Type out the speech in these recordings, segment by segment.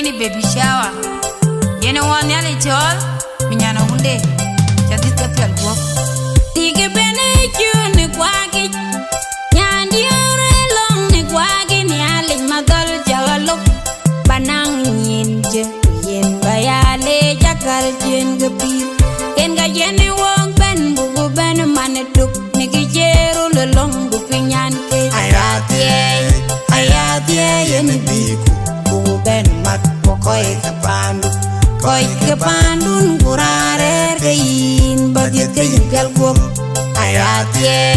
ini baby shower. Yene wan yale chol, minyana hunde. Chadis ka pial guap. Tige bene chune kwagi. Nyandi ore long ne kwagi ni ale madal jawalo. Banang nyinje, yen bayale jakal jen gepi. Yen ga yene wong ben bubu ben manetuk. Nigi jeru le long bupi nyan ke. Ayatie yene biku. Bubu ben mat pokoi kapandu. Koi kepandun kurare kein bagian kein pial guap. Ayatie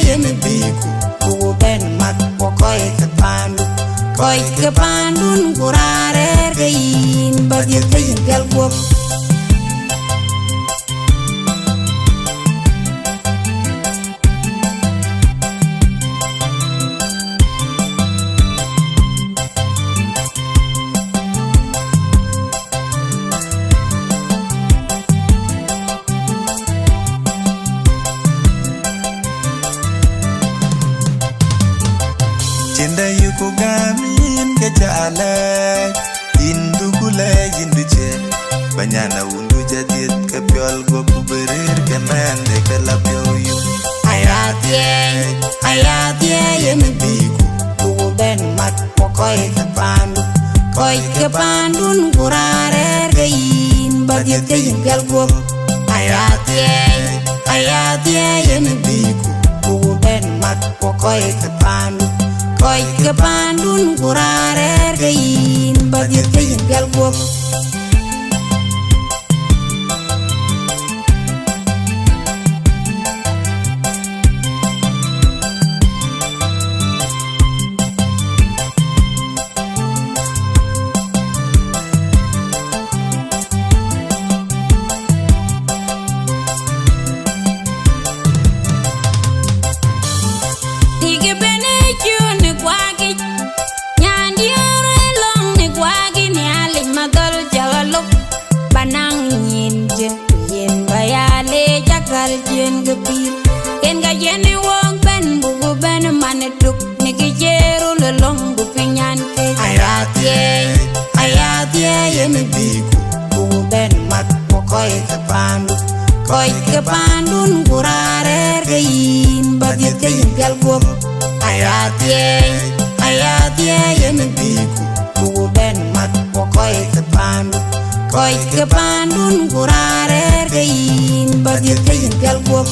yene biku. Bubu ben mat pokoi kapandu. Koi kepandun kurare kein bagian kein pial guap. Cinda yuko gamin ke jale Indu gule indu je Banyana undu jadid ke piol go kuberir ke mende ke lapyo yu Ayatie yene biku. Bubu ben mat pokoi kepandu. Koi kepandun kurare kein bagian kein pial guap. Ayatie yene biku. Bubu ben mat pokoi kepandu. Koi kepandun kurare kein bagian kein pial guap. Tige bene chune kwagi. Nyandi ore long ne kwagi ni ale madal jawalo. Banang nyinje, yen bayale jakal jen gepi. Yen ga yene wong ben bubu ben manetuk. Nigi jeru le long bupi nyan ke. Ayatie yene biku. Bubu ben mat pokoi kepandu. Koi kepandun kurare kein bagian kein pial guap. Ayatie yene biku. Bubu ben mat pokoi kepandu. Koi kepandun kurare kein bagian kein pial guap.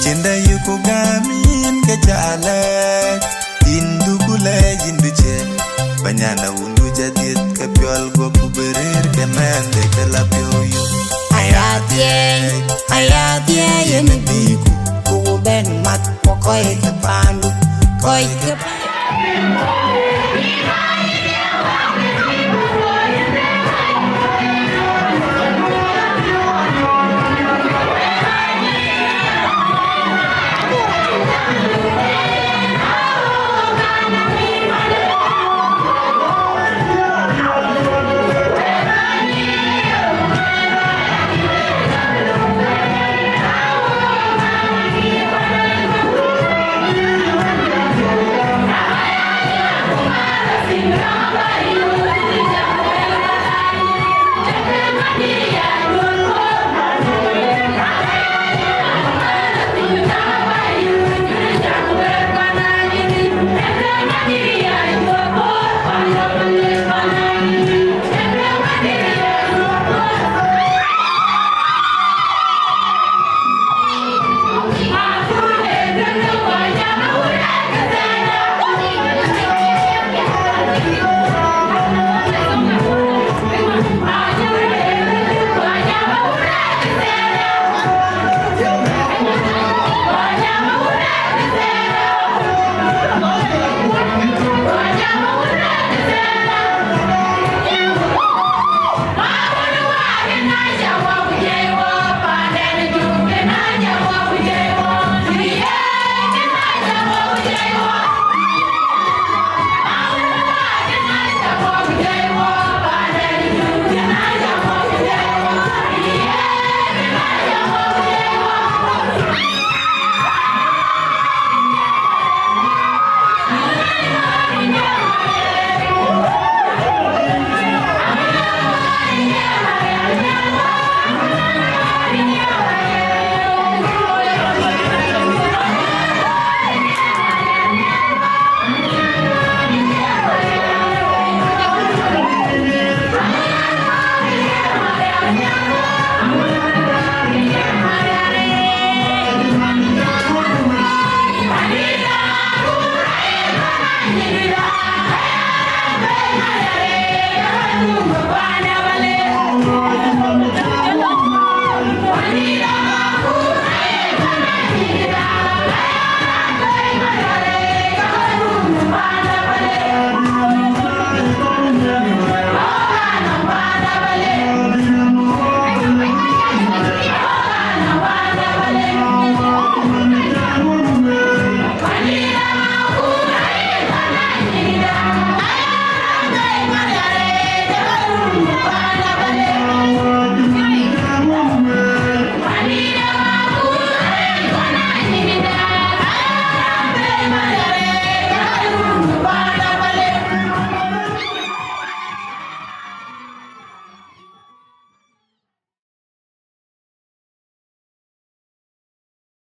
Cinda yuko gamin ke jale Indu gule indu je Banyana undu jadid ke piol go kuberir ke mende ke lapyo yu Ayatie yene biku. Bubu ben mat pokoi kepandu. Koi kepandu.